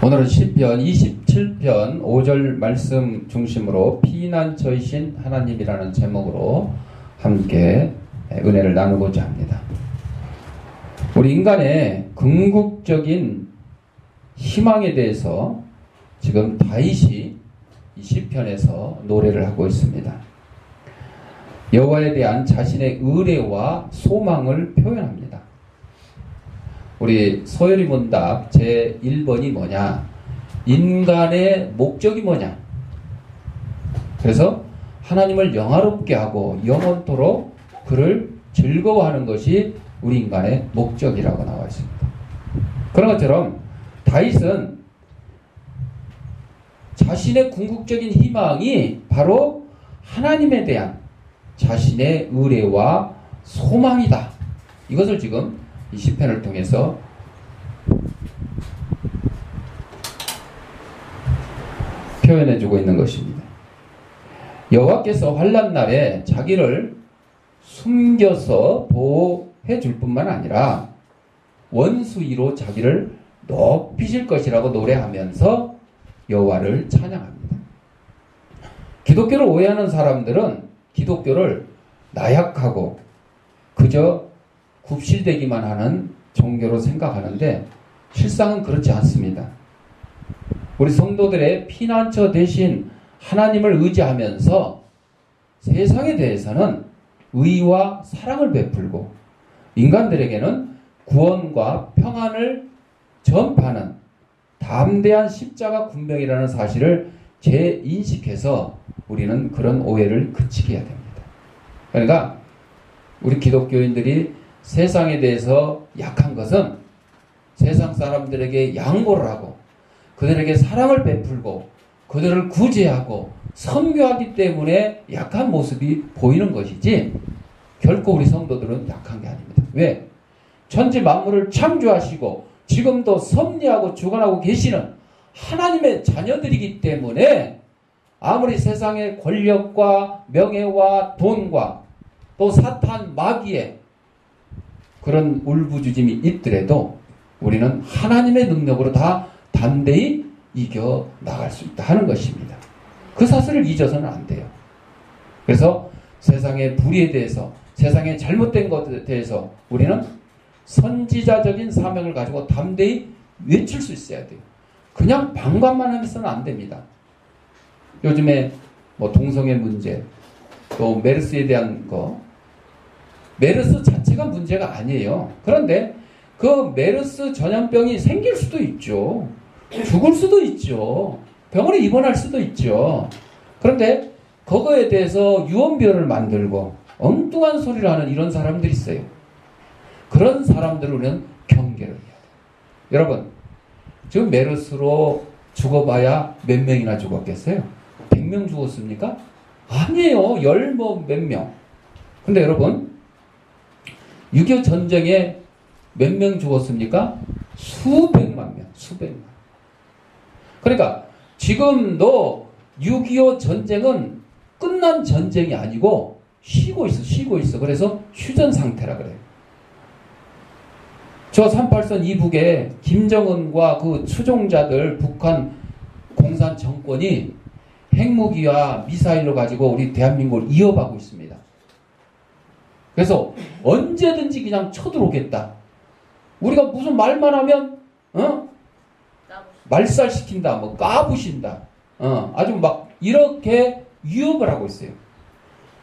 오늘은 시편 27편 5절 말씀 중심으로 피난처이신 하나님이라는 제목으로 함께 은혜를 나누고자 합니다. 우리 인간의 궁극적인 희망에 대해서 지금 다윗이 이 시편에서 노래를 하고 있습니다. 여호와에 대한 자신의 의뢰와 소망을 표현합니다. 우리 소열이 문답 제1번이 뭐냐? 인간의 목적이 뭐냐? 그래서 하나님을 영화롭게 하고 영원토록 그를 즐거워하는 것이 우리 인간의 목적이라고 나와 있습니다. 그런 것처럼 다윗은 자신의 궁극적인 희망이 바로 하나님에 대한 자신의 의뢰와 소망이다. 이것을 지금 이 시편을 통해서 표현해주고 있는 것입니다. 여호와께서 환난 날에 자기를 숨겨서 보호해 줄 뿐만 아니라 원수위로 자기를 높이실 것이라고 노래하면서 여호와를 찬양합니다. 기독교를 오해하는 사람들은 기독교를 나약하고 그저 굽실대기만 하는 종교로 생각하는데 실상은 그렇지 않습니다. 우리 성도들의 피난처 대신 하나님을 의지하면서 세상에 대해서는 의와 사랑을 베풀고 인간들에게는 구원과 평안을 전파하는 담대한 십자가 군병이라는 사실을 재인식해서 우리는 그런 오해를 그치게 해야 됩니다. 그러니까 우리 기독교인들이 세상에 대해서 약한 것은 세상 사람들에게 양보를 하고 그들에게 사랑을 베풀고 그들을 구제하고 선교하기 때문에 약한 모습이 보이는 것이지 결코 우리 성도들은 약한 게 아닙니다. 왜? 천지 만물을 창조하시고 지금도 섭리하고 주관하고 계시는 하나님의 자녀들이기 때문에 아무리 세상의 권력과 명예와 돈과 또 사탄 마귀의 그런 울부짖음이 있더라도 우리는 하나님의 능력으로 다 담대히 이겨 나갈 수 있다 하는 것입니다. 그 사실을 잊어서는 안 돼요. 그래서 세상의 불의에 대해서 세상의 잘못된 것에 대해서 우리는 선지자적인 사명을 가지고 담대히 외칠 수 있어야 돼요. 그냥 방관만 해서는 안 됩니다. 요즘에 뭐 동성애 문제 또 메르스에 대한 거 메르스 자체가 문제가 아니에요. 그런데 그 메르스 전염병이 생길 수도 있죠. 죽을 수도 있죠. 병원에 입원할 수도 있죠. 그런데 그거에 대해서 유언비어를 만들고 엉뚱한 소리를 하는 이런 사람들이 있어요. 그런 사람들을 우리는 경계를 해야 돼요. 여러분, 지금 메르스로 죽어봐야 몇 명이나 죽었겠어요? 100명 죽었습니까? 아니에요. 몇 명. 근데 여러분, 6.25 전쟁에 몇 명 죽었습니까? 수백만 명. 그러니까 지금도 6.25 전쟁은 끝난 전쟁이 아니고 쉬고 있어. 그래서 휴전 상태라 그래요. 저 38선 이북에 김정은과 그 추종자들 북한 공산 정권이 핵무기와 미사일로 가지고 우리 대한민국을 이어가고 있습니다. 그래서 언제든지 그냥 쳐들어오겠다. 우리가 무슨 말만 하면 말살시킨다, 뭐 까부신다, 아주 막 이렇게 위협을 하고 있어요.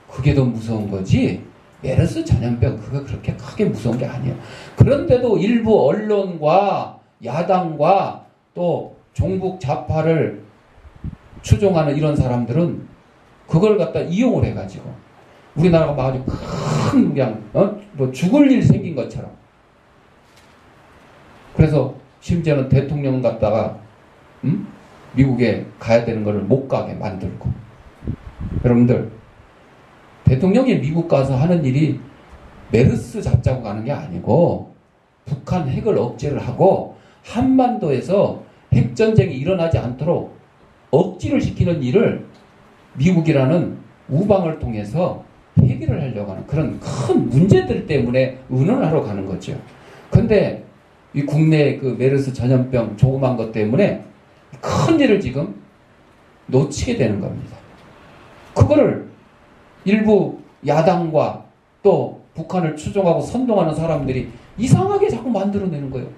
그게 더 무서운 거지. 메르스 전염병 그거 그렇게 크게 무서운 게 아니에요. 그런데도 일부 언론과 야당과 또 종북 좌파를 추종하는 이런 사람들은 그걸 갖다 이용을 해가지고 우리나라가 막 아주 큰 그냥 뭐 죽을 일 생긴 것처럼. 그래서 심지어는 대통령 갖다가 미국에 가야 되는 것을 못 가게 만들고. 여러분들, 대통령이 미국 가서 하는 일이 메르스 잡자고 가는 게 아니고 북한 핵을 억제를 하고 한반도에서 핵전쟁이 일어나지 않도록 억지를 시키는 일을 미국이라는 우방을 통해서 해결을 하려고 하는 그런 큰 문제들 때문에 의논하러 가는 거죠. 근데 이 국내 그 메르스 전염병 조그만 것 때문에 큰 일을 지금 놓치게 되는 겁니다. 그거를 일부 야당과 또 북한을 추종하고 선동하는 사람들이 이상하게 자꾸 만들어내는 거예요.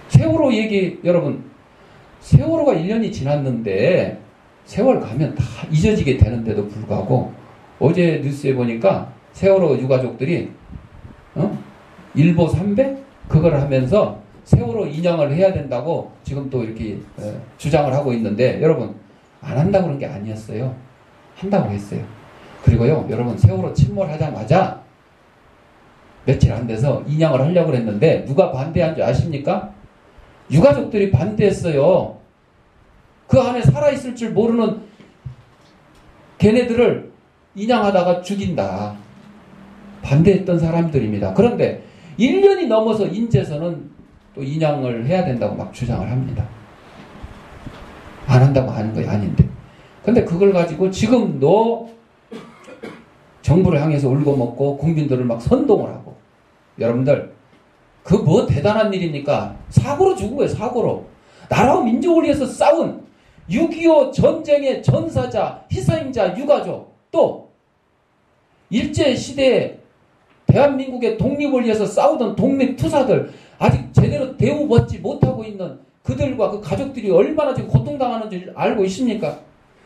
세월호 얘기, 여러분, 세월호가 1년이 지났는데 세월 가면 다 잊어지게 되는데도 불구하고 어제 뉴스에 보니까 세월호 유가족들이 일보 300? 그걸 하면서 세월호 인양을 해야 된다고 지금 또 이렇게 주장을 하고 있는데, 여러분, 안 한다고 그런 게 아니었어요. 한다고 했어요. 그리고요, 여러분, 세월호 침몰하자마자 며칠 안 돼서 인양을 하려고 했는데 누가 반대한 줄 아십니까? 유가족들이 반대했어요. 그 안에 살아있을 줄 모르는 걔네들을 인양하다가 죽인다. 반대했던 사람들입니다. 그런데 1년이 넘어서 인제서는 또 인양을 해야 된다고 막 주장을 합니다. 안 한다고 하는 거 아닌데. 근데 그걸 가지고 지금도 정부를 향해서 울고먹고 국민들을 막 선동을 하고. 여러분들, 그 뭐 대단한 일입니까? 사고로 죽은 거예요, 사고로. 나라와 민족을 위해서 싸운 6.25 전쟁의 전사자, 희생자, 유가족, 또 일제시대에 대한민국의 독립을 위해서 싸우던 독립투사들, 아직 제대로 대우받지 못하고 있는 그들과 그 가족들이 얼마나 지금 고통당하는지 알고 있습니까?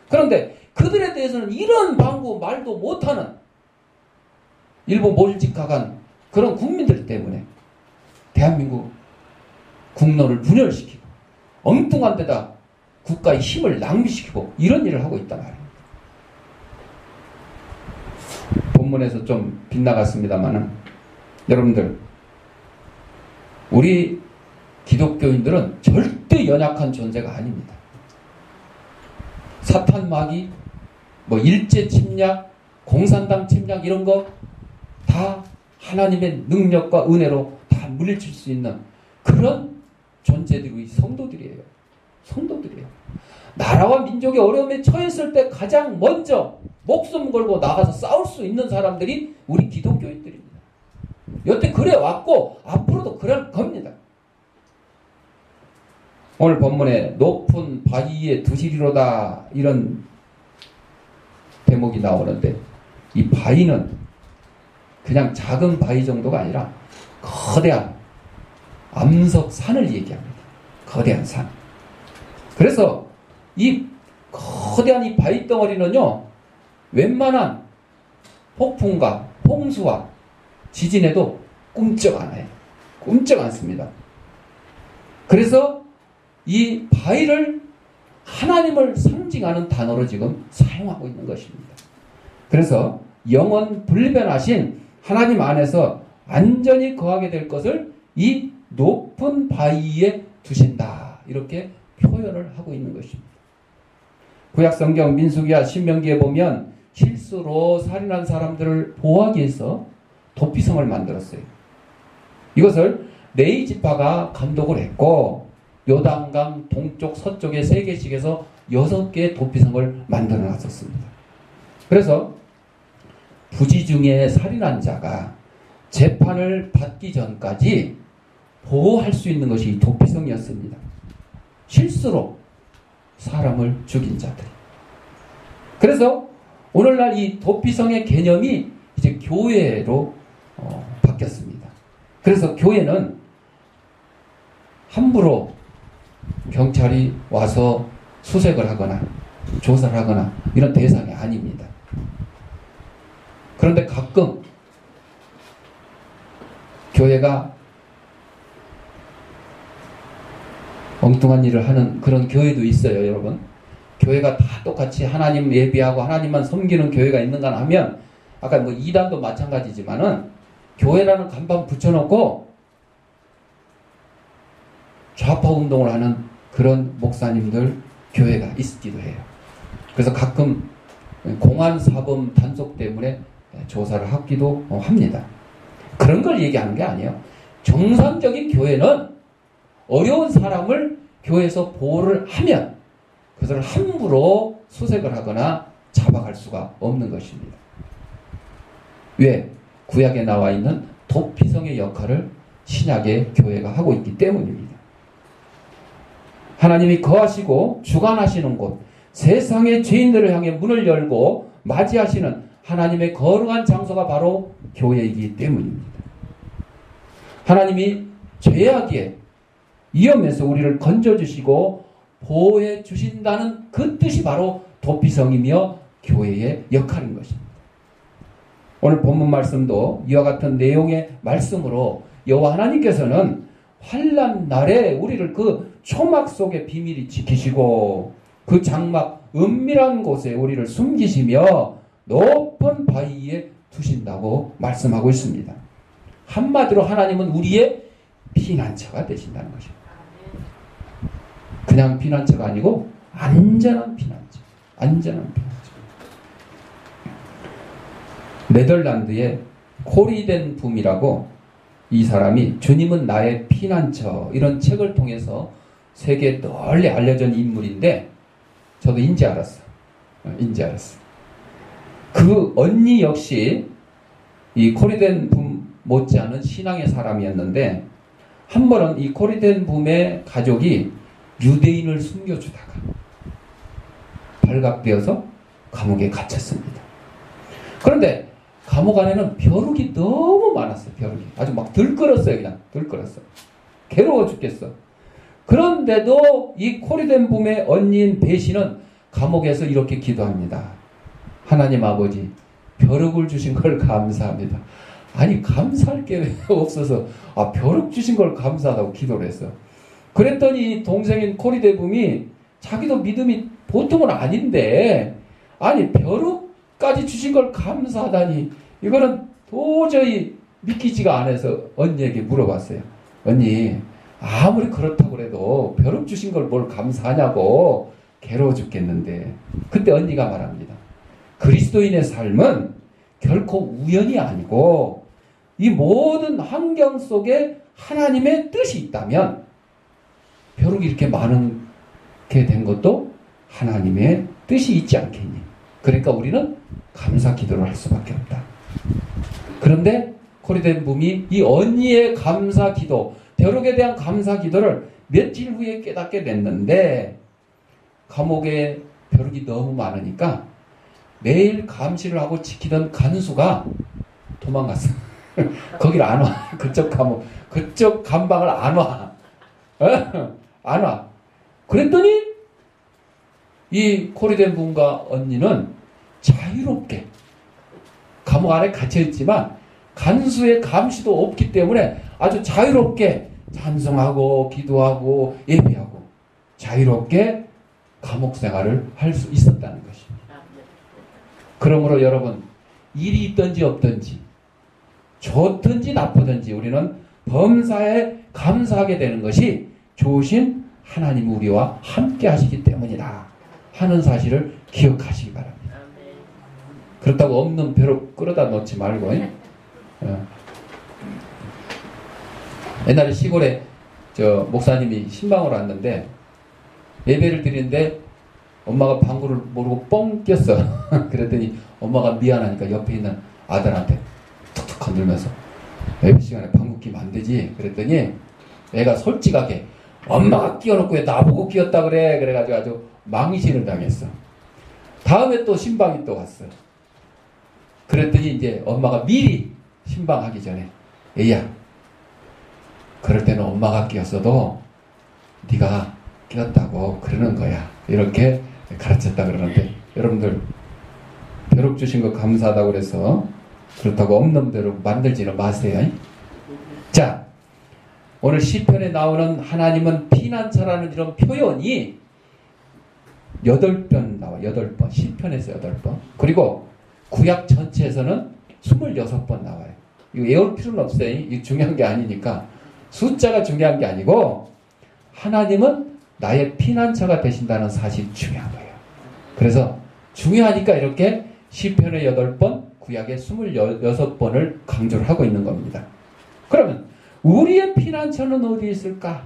그런데 그들에 대해서는 이런 방구 말도 못하는 일부 몰직각한 그런 국민들 때문에 대한민국 국론을 분열시키고 엉뚱한 데다 국가의 힘을 낭비시키고 이런 일을 하고 있단 말입니다. 본문에서 좀 빗나갔습니다만은, 여러분들, 우리 기독교인들은 절대 연약한 존재가 아닙니다. 사탄 마귀, 뭐 일제 침략, 공산당 침략 이런 거 다 하나님의 능력과 은혜로 다 물리칠 수 있는 그런 존재들이 우리 성도들이에요. 성도들이에요. 나라와 민족의 어려움에 처했을 때 가장 먼저 목숨 걸고 나가서 싸울 수 있는 사람들이 우리 기독교인들입니다. 여태 그래 왔고 앞으로도 그럴 겁니다. 오늘 본문에 높은 바위에 두시리로다 이런 대목이 나오는데, 이 바위는 그냥 작은 바위 정도가 아니라 거대한 암석산을 얘기합니다. 거대한 산. 그래서 이 거대한 이 바위 덩어리는요, 웬만한 폭풍과 홍수와 지진에도 꿈쩍 안 해요. 꿈쩍 않습니다. 그래서 이 바위를 하나님을 상징하는 단어로 지금 사용하고 있는 것입니다. 그래서 영원 불변하신 하나님 안에서 안전히 거하게 될 것을 이 높은 바위에 두신다. 이렇게 표현을 하고 있는 것입니다. 구약성경 민수기와 신명기에 보면 실수로 살인한 사람들을 보호하기 위해서 도피성을 만들었어요. 이것을 레위 지파가 감독을 했고, 요단강 동쪽 서쪽에 3개씩 해서 6개의 도피성을 만들어 놨었습니다. 그래서 부지 중에 살인한 자가 재판을 받기 전까지 보호할 수 있는 것이 이 도피성이었습니다. 실수로 사람을 죽인 자들. 그래서 오늘날 이 도피성의 개념이 이제 교회로 바뀌었습니다. 그래서 교회는 함부로 경찰이 와서 수색을 하거나 조사를 하거나 이런 대상이 아닙니다. 그런데 가끔 교회가 엉뚱한 일을 하는 그런 교회도 있어요, 여러분. 교회가 다 똑같이 하나님 예비하고 하나님만 섬기는 교회가 있는가 하면, 아까 뭐 이단도 마찬가지지만은 교회라는 간판 붙여놓고 좌파 운동을 하는 그런 목사님들 교회가 있기도 해요. 그래서 가끔 공안사범 단속 때문에 조사를 하기도 합니다. 그런 걸 얘기하는 게 아니에요. 정상적인 교회는 어려운 사람을 교회에서 보호를 하면 그것을 함부로 수색을 하거나 잡아갈 수가 없는 것입니다. 왜? 구약에 나와 있는 도피성의 역할을 신약의 교회가 하고 있기 때문입니다. 하나님이 거하시고 주관하시는 곳, 세상의 죄인들을 향해 문을 열고 맞이하시는 하나님의 거룩한 장소가 바로 교회이기 때문입니다. 하나님이 죄악의 위험에서 우리를 건져주시고 보호해 주신다는 그 뜻이 바로 도피성이며 교회의 역할인 것입니다. 오늘 본문 말씀도 이와 같은 내용의 말씀으로 여호와 하나님께서는 환난 날에 우리를 그 초막 속에 비밀히 지키시고 그 장막 은밀한 곳에 우리를 숨기시며 높은 바위 위에 두신다고 말씀하고 있습니다. 한마디로 하나님은 우리의 피난처가 되신다는 것입니다. 그냥 피난처가 아니고 안전한 피난처. 안전한 피난처. 네덜란드의 코리덴 붐이라고 이 사람이 주님은 나의 피난처 이런 책을 통해서 세계에 널리 알려진 인물인데 저도 인지 알았어. 그 언니 역시 이 코리덴 붐 못지않은 신앙의 사람이었는데 한 번은 이 코리덴 붐의 가족이 유대인을 숨겨주다가 발각되어서 감옥에 갇혔습니다. 그런데 감옥 안에는 벼룩이 너무 많았어요. 벼룩이 아주 막 들끓었어요. 그냥 들끓었어. 괴로워 죽겠어. 그런데도 이 코리덴 붐의 언니인 베시는 감옥에서 이렇게 기도합니다. 하나님 아버지, 벼룩을 주신 걸 감사합니다. 아니 감사할 게 왜 없어서 벼룩 주신 걸 감사하다고 기도를 했어. 그랬더니 동생인 코리덴 붐이 자기도 믿음이 보통은 아닌데 아니 벼룩까지 주신 걸 감사하다니 이거는 도저히 믿기지가 않아서 언니에게 물어봤어요. 언니 아무리 그렇다고 그래도 벼룩 주신 걸 뭘 감사하냐고 괴로워 죽겠는데 그때 언니가 말합니다. 그리스도인의 삶은 결코 우연이 아니고 이 모든 환경 속에 하나님의 뜻이 있다면 벼룩이 이렇게 많게 된 것도 하나님의 뜻이 있지 않겠니? 그러니까 우리는 감사 기도를 할 수밖에 없다. 그런데 코리덴 붐이 이 언니의 감사 기도, 벼룩에 대한 감사 기도를 며칠 후에 깨닫게 됐는데 감옥에 벼룩이 너무 많으니까 매일 감시를 하고 지키던 간수가 도망갔어. 거길 안 와. 그쪽 감옥, 그쪽 감방을 안 와. 안 와. 그랬더니 이 코리덴 붐과 언니는 자유롭게 감옥 안에 갇혀있지만 간수의 감시도 없기 때문에 아주 자유롭게 찬송하고 기도하고 예배하고 자유롭게 감옥 생활을 할 수 있었다는 것입니다. 그러므로 여러분 일이 있든지 없든지 좋든지 나쁘든지 우리는 범사에 감사하게 되는 것이 좋으신 하나님이 우리와 함께 하시기 때문이다 하는 사실을 기억하시기 바랍니다. 그렇다고 없는 벼룩 끌어다 놓지 말고 옛날에 시골에 저 목사님이 신방을 왔는데 예배를 드리는데 엄마가 방구를 모르고 뻥 꼈어. 그랬더니 엄마가 미안하니까 옆에 있는 아들한테 툭툭 건들면서 예배 시간에 방구 끼면 안 되지. 그랬더니 애가 솔직하게 엄마가 끼워놓고 왜 나보고 끼웠다 그래. 그래가지고 아주 망신을 당했어. 다음에 또 신방이 또 왔어. 그랬더니 이제 엄마가 미리 신방하기 전에 애야 그럴 때는 엄마가 끼었어도 네가 끼었다고 그러는 거야. 이렇게 가르쳤다 그러는데 여러분들 벼룩 주신 거 감사하다고 그래서 그렇다고 없는 벼룩 만들지는 마세요. 자, 오늘 시편에 나오는 하나님은 피난처라는 이런 표현이 8번 나와요. 8번. 시편에서 8번. 그리고 구약 전체에서는 26번 나와요. 이거 외울 필요는 없어요. 이게 중요한 게 아니니까. 숫자가 중요한 게 아니고 하나님은 나의 피난처가 되신다는 사실이 중요한 거예요. 그래서 중요하니까 이렇게 시편의 8번, 구약의 26번을 강조를 하고 있는 겁니다. 그러면 우리의 피난처는 어디에 있을까?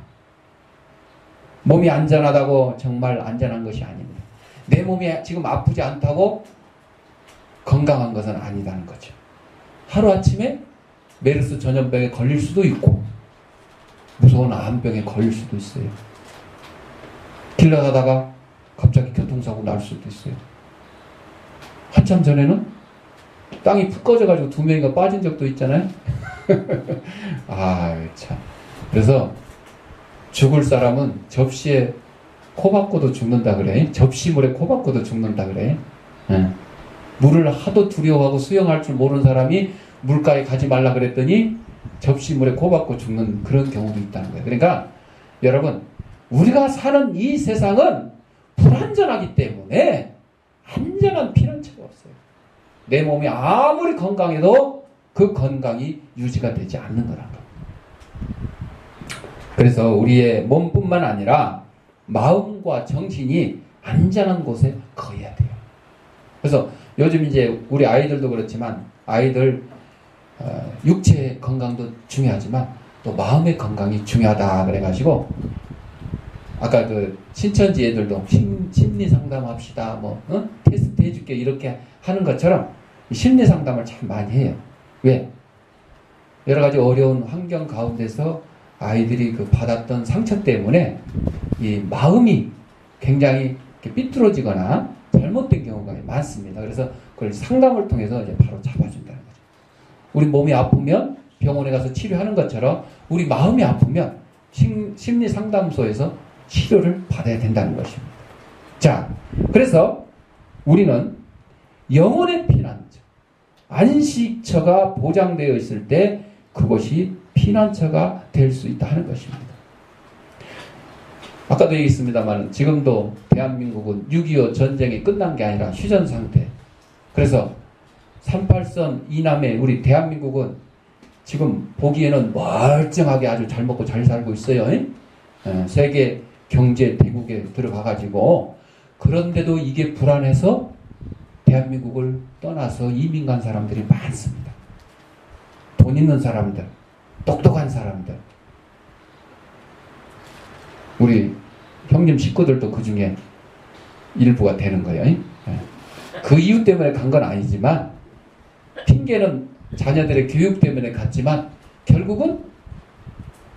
몸이 안전하다고 정말 안전한 것이 아닙니다. 내 몸이 지금 아프지 않다고 건강한 것은 아니다는 거죠. 하루아침에 메르스 전염병에 걸릴 수도 있고 무서운 암병에 걸릴 수도 있어요. 길 나가다가 갑자기 교통사고 날 수도 있어요. 한참 전에는 땅이 푹 꺼져가지고 2명이가 빠진 적도 있잖아요. 아, 참. 그래서 죽을 사람은 접시에 코 박고도 죽는다 그래. 접시물에 코 박고도 죽는다 그래. 물을 하도 두려워하고 수영할 줄 모르는 사람이 물가에 가지 말라 그랬더니 접시물에 코 박고 죽는 그런 경우도 있다는 거예요. 그러니까 여러분, 우리가 사는 이 세상은 불안전하기 때문에 안전한 피난처가 없어요. 내 몸이 아무리 건강해도 그 건강이 유지가 되지 않는 거란 거예요. 그래서 우리의 몸뿐만 아니라 마음과 정신이 안전한 곳에 거해야 돼요. 그래서 요즘 이제 우리 아이들도 그렇지만 아이들 육체 건강도 중요하지만 또 마음의 건강이 중요하다 그래가지고 아까 그 신천지 애들도 심리 상담합시다 뭐 테스트 해줄게 이렇게 하는 것처럼 심리 상담을 참 많이 해요. 왜? 여러 가지 어려운 환경 가운데서 아이들이 그 받았던 상처 때문에 이 마음이 굉장히 삐뚤어지거나 잘못된 경우가 많습니다. 그래서 그걸 상담을 통해서 이제 바로 잡아준다는 거죠. 우리 몸이 아프면 병원에 가서 치료하는 것처럼 우리 마음이 아프면 심리 상담소에서 치료를 받아야 된다는 것입니다. 자, 그래서 우리는 영혼의 피난처, 안식처가 보장되어 있을 때 그것이 피난처가 될 수 있다 하는 것입니다. 아까도 얘기했습니다만 지금도 대한민국은 6.25 전쟁이 끝난 게 아니라 휴전 상태. 그래서 38선 이남의 우리 대한민국은 지금 보기에는 멀쩡하게 아주 잘 먹고 잘 살고 있어요. 세계 경제 대국에 들어가가지고 그런데도 이게 불안해서 대한민국을 떠나서 이민 간 사람들이 많습니다. 돈 있는 사람들, 똑똑한 사람들. 우리 형님 식구들도 그 중에 일부가 되는 거예요. 그 이유 때문에 간 건 아니지만 핑계는 자녀들의 교육 때문에 갔지만 결국은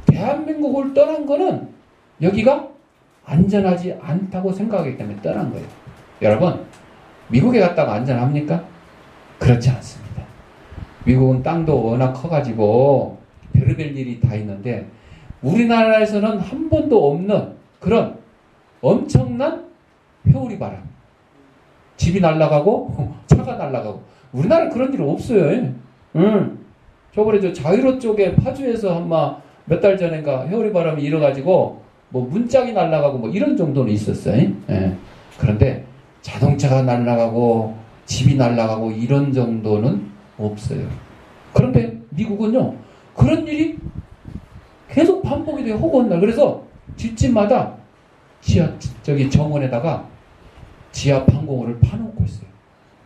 대한민국을 떠난 거는 여기가 안전하지 않다고 생각하기 때문에 떠난 거예요. 여러분, 미국에 갔다가 안전합니까? 그렇지 않습니다. 미국은 땅도 워낙 커가지고 별의별 일이 다 있는데 우리나라에서는 한 번도 없는 그런 엄청난 회오리 바람. 집이 날아가고 차가 날아가고 우리나라는 그런 일 없어요. 저번에 저 자유로 쪽에 파주에서 한마 몇 달 전인가 회오리 바람이 일어가지고 뭐 문짝이 날아가고 뭐 이런 정도는 있었어요. 그런데 자동차가 날아가고 집이 날아가고 이런 정도는 없어요. 그런데 미국은요 그런 일이 계속 반복이 돼요. 혹은 그래서 집집마다 저기 정원에다가 지하 방공호를 파놓고 있어요.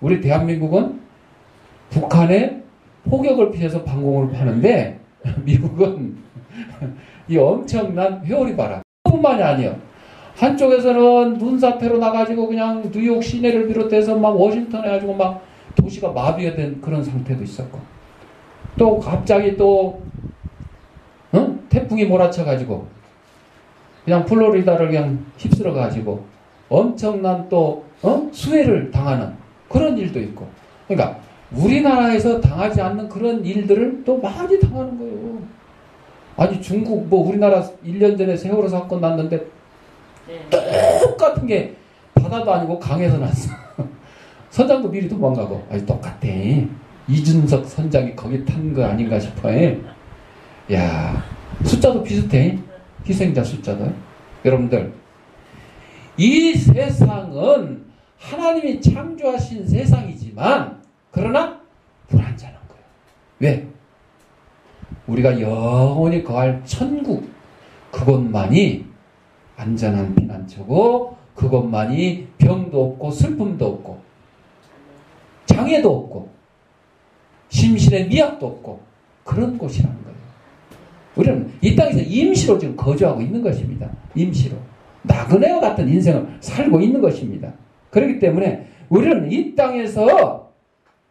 우리 대한민국은 북한에 포격을 피해서 방공호를 파는데 미국은 이 엄청난 회오리 바람 뿐만이 아니에요. 한쪽에서는 눈사태로 나가지고 그냥 뉴욕 시내를 비롯해서 막 워싱턴 해가지고 막 도시가 마비가 된 그런 상태도 있었고 또 갑자기 또 태풍이 몰아쳐가지고 그냥 플로리다를 그냥 휩쓸어가지고 엄청난 또 수해를 당하는 그런 일도 있고 그러니까 우리나라에서 당하지 않는 그런 일들을 또 많이 당하는 거예요. 아니 중국 뭐 우리나라 1년 전에 세월호 사건 났는데 똑같은 게 바다도 아니고 강에서 났어. 선장도 미리 도망가고 아니 똑같아. 이준석 선장이 거기 탄 거 아닌가 싶어요. 야 숫자도 비슷해. 희생자 숫자도. 여러분들 이 세상은 하나님이 창조하신 세상이지만 그러나 불안전한 거예요. 왜? 우리가 영원히 거할 천국 그것만이 안전한 피난처고 그것만이 병도 없고 슬픔도 없고 장애도 없고 심신의 미약도 없고 그런 곳이라는 거예요. 우리는 이 땅에서 임시로 지금 거주하고 있는 것입니다. 임시로. 나그네와 같은 인생을 살고 있는 것입니다. 그렇기 때문에 우리는 이 땅에서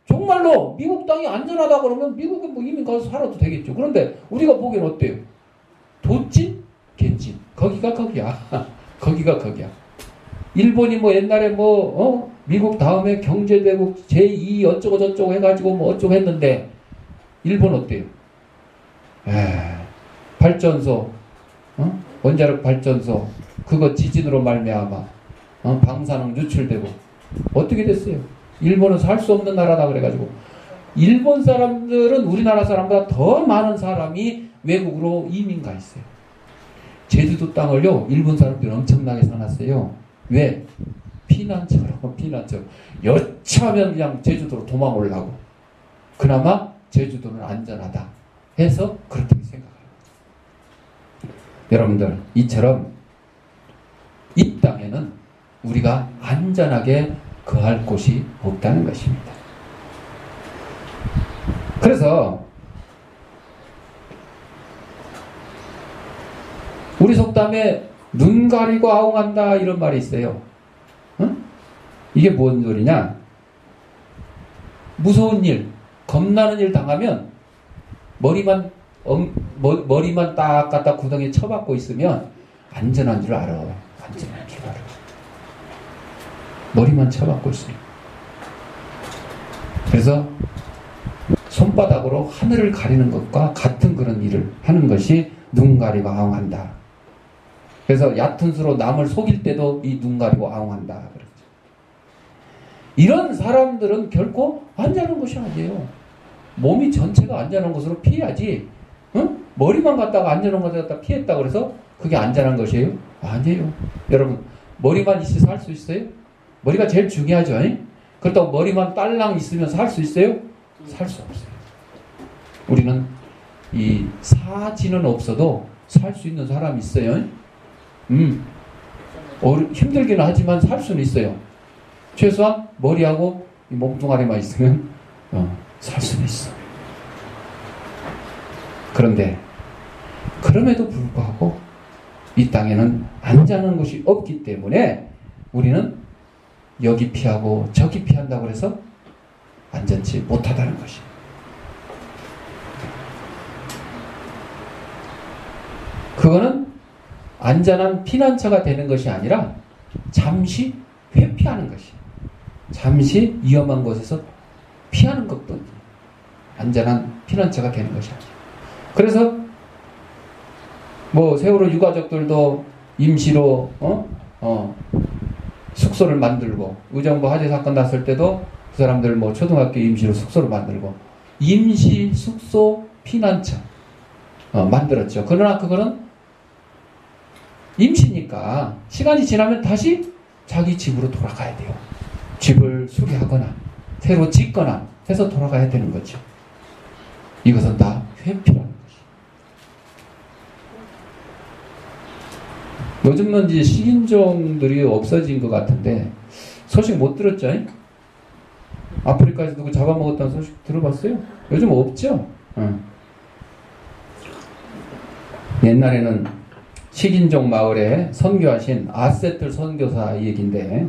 정말로 미국 땅이 안전하다 그러면 미국에 뭐 이민 가서 살아도 되겠죠. 그런데 우리가 보기엔 어때요? 도찐, 개찐. 거기가 거기야. 거기가 거기야. 일본이 뭐 옛날에 미국 다음에 경제대국 제2 어쩌고 저쩌고 해가지고 뭐 어쩌고 했는데 일본 어때요? 발전소, 원자력 발전소 그거 지진으로 말미암아 방사능 유출되고 어떻게 됐어요? 일본은 살 수 없는 나라다 그래가지고 일본 사람들은 우리나라 사람보다 더 많은 사람이 외국으로 이민 가 있어요. 제주도 땅을요 일본 사람들이 엄청나게 사놨어요. 왜? 피난처라고. 피난처. 여차하면 그냥 제주도로 도망오려고. 그나마 제주도는 안전하다 해서 그렇게 생각합니다. 여러분들 이처럼 이 땅에는 우리가 안전하게 거할 곳이 없다는 것입니다. 그래서 우리 속담에 눈 가리고 아웅한다 이런 말이 있어요. 이게 뭔 소리냐? 무서운 일, 겁나는 일 당하면 머리만 딱 갖다 구덩이에 쳐박고 있으면 안전한 줄 알아. 안전한 줄 알아. 머리만 쳐박고 있어요. 그래서 손바닥으로 하늘을 가리는 것과 같은 그런 일을 하는 것이 눈 가리고 아웅한다. 그래서 얕은 수로 남을 속일 때도 이 눈 가리고 아웅한다. 그렇죠. 이런 사람들은 결코 안전한 것이 아니에요. 몸이 전체가 안전한 것으로 피해야지. 머리만 갖다가 안전한 것을 갖다 피했다고 그래서 그게 안전한 것이에요? 아니에요. 여러분 머리만 있어서 살 수 있어요? 머리가 제일 중요하죠. 그렇다고 머리만 딸랑 있으면 살 수 있어요? 살 수 없어요. 우리는 이 사지는 없어도 살 수 있는 사람이 있어요. 힘들기는 하지만 살 수는 있어요. 최소한 머리하고 이 몸뚱아리만 있으면 살 수는 있어. 그런데 그럼에도 불구하고 이 땅에는 안전한 곳이 없기 때문에 우리는 여기 피하고 저기 피한다고 해서 안전치 못하다는 것이. 그거는 안전한 피난처가 되는 것이 아니라 잠시 회피하는 것이. 잠시 위험한 곳에서 피하는 것뿐 안전한 피난처가 되는 것이 아니에요. 그래서 뭐 세월호 유가족들도 임시로 숙소를 만들고 의정부 화재 사건 났을 때도 그 사람들 뭐 초등학교 임시로 숙소를 만들고 임시 숙소 피난처 만들었죠. 그러나 그거는 임시니까 시간이 지나면 다시 자기 집으로 돌아가야 돼요. 집을 수리하거나 새로 짓거나 해서 돌아가야 되는 거죠. 이것은 다 회피라는 것이. 요즘은 이제 식인종들이 없어진 것 같은데 소식 못 들었죠? 아프리카에서 누구 잡아먹었다는 소식 들어봤어요? 요즘 없죠? 옛날에는 식인종 마을에 선교하신 아세틀 선교사 얘기인데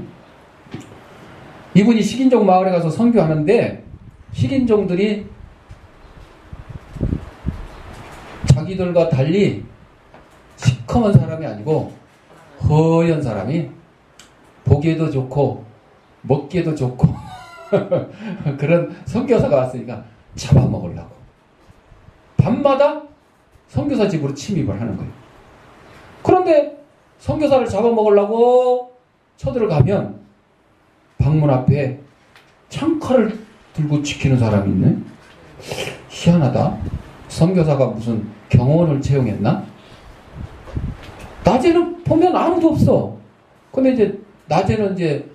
이분이 식인종 마을에 가서 선교하는데 식인종들이 자기들과 달리 시커먼 사람이 아니고 허연 사람이 보기에도 좋고 먹기에도 좋고 그런 선교사가 왔으니까 잡아먹으려고 밤마다 선교사 집으로 침입을 하는 거예요. 그런데 선교사를 잡아먹으려고 쳐들어가면 방문 앞에 창칼을 들고 지키는 사람이 있네. 희한하다. 선교사가 무슨 경호원을 채용했나? 낮에는 보면 아무도 없어. 근데 이제 낮에는 이제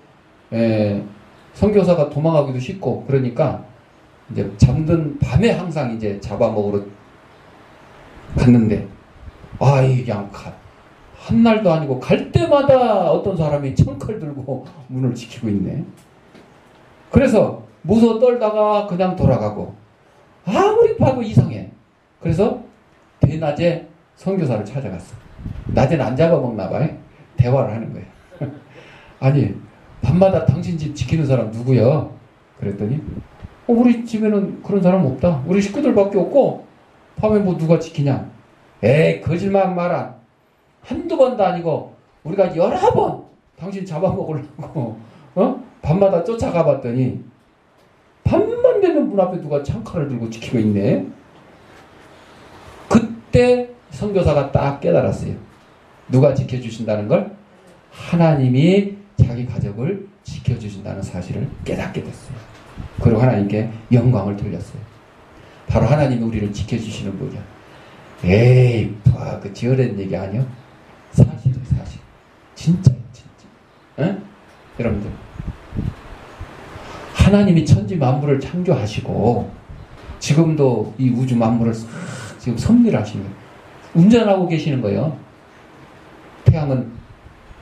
선교사가 도망가기도 쉽고 그러니까 이제 잠든 밤에 항상 이제 잡아먹으러 갔는데 아이 그냥 한 날도 아니고 갈 때마다 어떤 사람이 창칼 들고 문을 지키고 있네. 그래서 무서워 떨다가 그냥 돌아가고 아무리 봐도 이상해. 그래서 대낮에 선교사를 찾아갔어. 낮에는 안 잡아먹나 봐요. 대화를 하는 거예요. 아니 밤마다 당신 집 지키는 사람 누구야? 그랬더니 우리 집에는 그런 사람 없다. 우리 식구들밖에 없고 밤에 뭐 누가 지키냐? 에이, 거짓말 마라. 한두 번도 아니고 우리가 여러 번 당신 잡아먹으려고 밤마다 쫓아가 봤더니 밤만 되면 문 앞에 누가 창칼을 들고 지키고 있네. 그때 선교사가 딱 깨달았어요. 누가 지켜주신다는 걸? 하나님이 자기 가족을 지켜주신다는 사실을 깨닫게 됐어요. 그리고 하나님께 영광을 돌렸어요. 바로 하나님이 우리를 지켜주시는 분이야. 에이, 그 지어낸 얘기 아니요? 사실이에요, 사실. 진짜예요, 진짜. 에? 여러분들. 하나님이 천지 만물을 창조하시고 지금도 이 우주 만물을 지금 섭리하시는 거예요. 운전하고 계시는 거예요. 태양은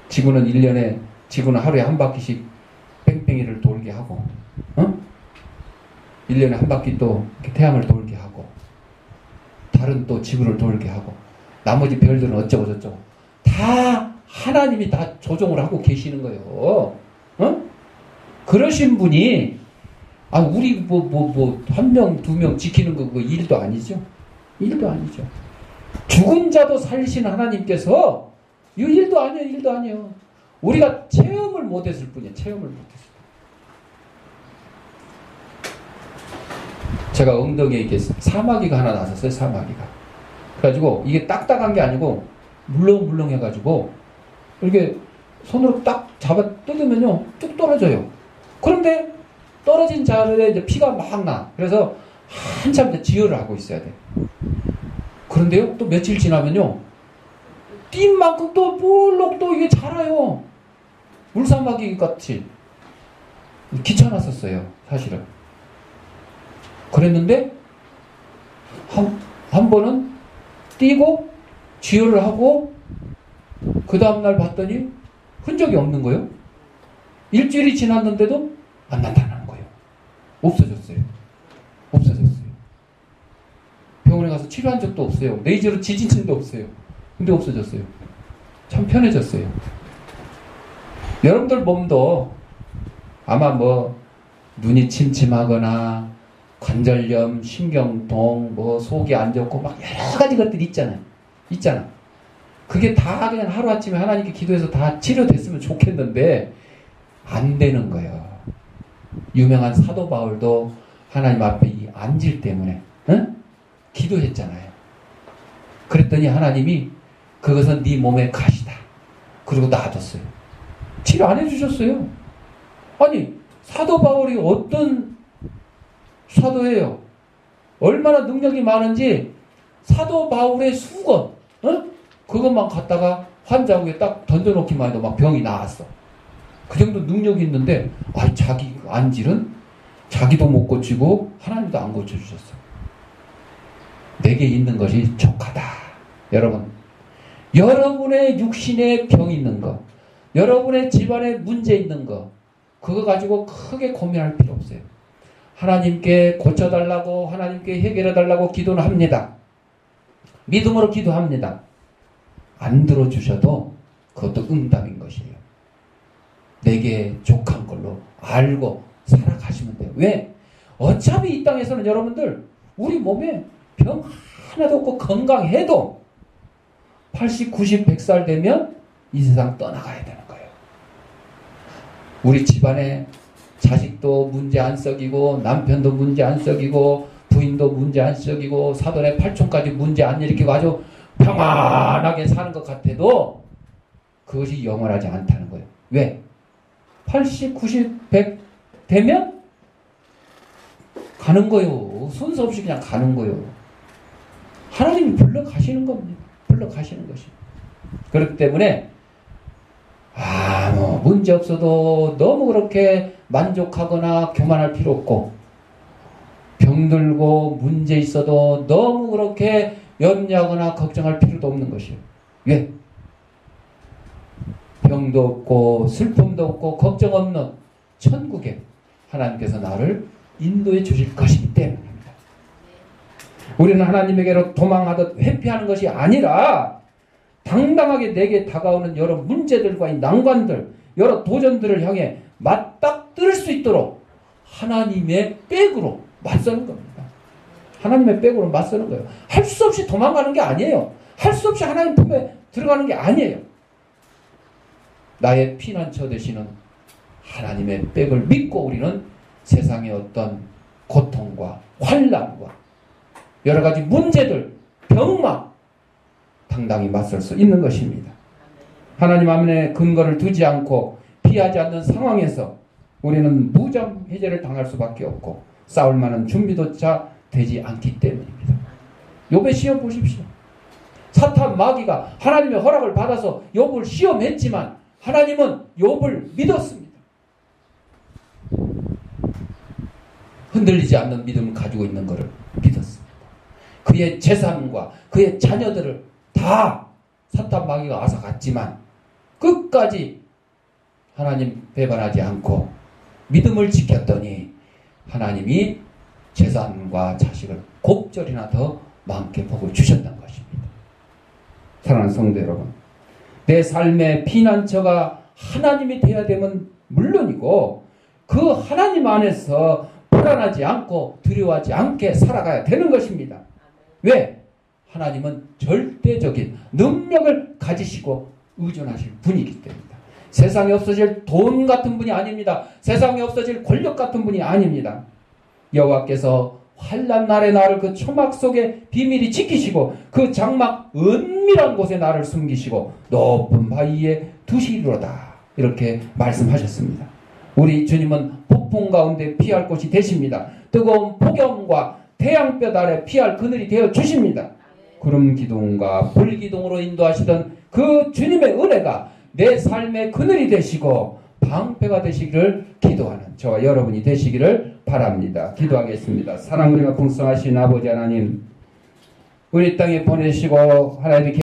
지구는 하루에 한 바퀴씩 뺑뺑이를 돌게 하고 1년에 한 바퀴 또 태양을 돌게 하고 달은 또 지구를 돌게 하고 나머지 별들은 어쩌고 저쩌고 다 하나님이 다 조종을 하고 계시는 거예요. 그러신 분이 우리 한 명, 두 명 지키는 거 그거 일도 아니죠. 일도 아니죠. 죽은 자도 살리시는 하나님께서 이 일도 아니에요. 일도 아니에요. 우리가 체험을 못했을 뿐이에요. 체험을 못했을 뿐. 제가 엉덩이에 이렇게 사마귀가 하나 나섰어요. 사마귀가. 그래가지고 이게 딱딱한 게 아니고 물렁물렁 해가지고 이렇게 손으로 딱 잡아 뜯으면요 뚝 떨어져요. 그런데 떨어진 자리에 이제 피가 막 나. 그래서 한참 이제 지혈을 하고 있어야 돼. 그런데요 또 며칠 지나면요 뛴 만큼 또 볼록 또 이게 자라요. 물사마귀 같이. 귀찮았었어요 사실은. 그랬는데 한 번은 뛰고 지혈을 하고 그 다음날 봤더니 흔적이 없는 거예요. 일주일이 지났는데도 안 나타나는 거예요. 없어졌어요. 병원에 가서 치료한 적도 없어요. 레이저로 지진 적도 없어요. 근데 없어졌어요. 참 편해졌어요. 여러분들 몸도 아마 눈이 침침하거나 관절염, 신경통, 속이 안 좋고 막 여러 가지 것들이 있잖아. 그게 다 그냥 하루아침에 하나님께 기도해서 다 치료됐으면 좋겠는데 안 되는 거예요. 유명한 사도 바울도 하나님 앞에 이 안질 때문에 기도했잖아요. 그랬더니 하나님이 그것은 네 몸의 가시다. 그리고 놔뒀어요. 치료 안 해주셨어요. 아니 사도 바울이 어떤 사도예요? 얼마나 능력이 많은지 사도 바울의 수건 그것만 갖다가 환자 위에 딱 던져놓기만 해도 막 병이 나았어. 그 정도 능력이 있는데 자기 안질은 자기도 못 고치고 하나님도 안 고쳐주셨어. 내게 있는 것이 족하다. 여러분, 여러분의 육신에 병 있는 거, 여러분의 집안에 문제 있는 거, 그거 가지고 크게 고민할 필요 없어요. 하나님께 고쳐달라고, 하나님께 해결해달라고 기도는 합니다. 믿음으로 기도합니다. 안 들어주셔도 그것도 응답인 것이에요. 내게 족한 걸로 알고 살아가시면 돼요. 왜? 어차피 이 땅에서는 여러분들 우리 몸에 병 하나도 없고 건강해도 80, 90, 100살 되면 이 세상 떠나가야 되는 거예요. 우리 집안에 자식도 문제 안 썩이고 남편도 문제 안 썩이고 부인도 문제 안 썩이고 사돈의 팔촌까지 문제 안 일으키고 아주 평안하게 사는 것 같아도 그것이 영원하지 않다는 거예요. 왜? 80, 90, 100 되면 가는 거예요. 순서 없이 그냥 가는 거예요. 하나님이 불러가시는 겁니다. 불러가시는 것이. 그렇기 때문에 문제 없어도 너무 그렇게 만족하거나 교만할 필요 없고 병들고 문제 있어도 너무 그렇게 염려하거나 걱정할 필요도 없는 것이에요. 왜? 병도 없고 슬픔도 없고 걱정 없는 천국에 하나님께서 나를 인도해 주실 것이기 때문입니다. 우리는 하나님에게로 도망하듯 회피하는 것이 아니라 당당하게 내게 다가오는 여러 문제들과 이 난관들, 여러 도전들을 향해 맞닥뜨릴 수 있도록 하나님의 백으로 맞서는 겁니다. 하나님의 백으로 맞서는 거예요. 할 수 없이 도망가는 게 아니에요. 할 수 없이 하나님 품에 들어가는 게 아니에요. 나의 피난처 되시는 하나님의 백을 믿고 우리는 세상의 어떤 고통과 환난과 여러 가지 문제들, 병마 당당히 맞설 수 있는 것입니다. 하나님 안에 근거를 두지 않고 피하지 않는 상황에서 우리는 무장해제를 당할 수밖에 없고 싸울 만한 준비조차 되지 않기 때문입니다. 욥의 시험 보십시오. 사탄 마귀가 하나님의 허락을 받아서 욥을 시험했지만 하나님은 욥을 믿었습니다. 흔들리지 않는 믿음을 가지고 있는 것을 믿었습니다. 그의 재산과 그의 자녀들을 다 사탄 마귀가 앗아갔지만 끝까지 하나님 배반하지 않고 믿음을 지켰더니 하나님이 재산과 자식을 곱절이나 더 많게 복을 주셨던 것입니다. 사랑하는 성도 여러분, 내 삶의 피난처가 하나님이 되어야 되면 물론이고 그 하나님 안에서 불안하지 않고 두려워하지 않게 살아가야 되는 것입니다. 왜? 하나님은 절대적인 능력을 가지시고 의존하실 분이기 때문입니다. 세상에 없어질 돈 같은 분이 아닙니다. 세상에 없어질 권력 같은 분이 아닙니다. 여호와께서 환난 날에 나를 그 초막 속에 비밀히 지키시고 그 장막 은밀한 곳에 나를 숨기시고 높은 바위에 두시리로다. 이렇게 말씀하셨습니다. 우리 주님은 폭풍 가운데 피할 곳이 되십니다. 뜨거운 폭염과 태양볕 아래 피할 그늘이 되어 주십니다. 구름 기둥과 불 기둥으로 인도하시던 그 주님의 은혜가 내 삶의 그늘이 되시고 방패가 되시기를 기도하는 저와 여러분이 되시기를 바랍니다. 기도하겠습니다. 사랑으로 풍성하신 아버지 하나님, 우리 땅에 보내시고 하나님의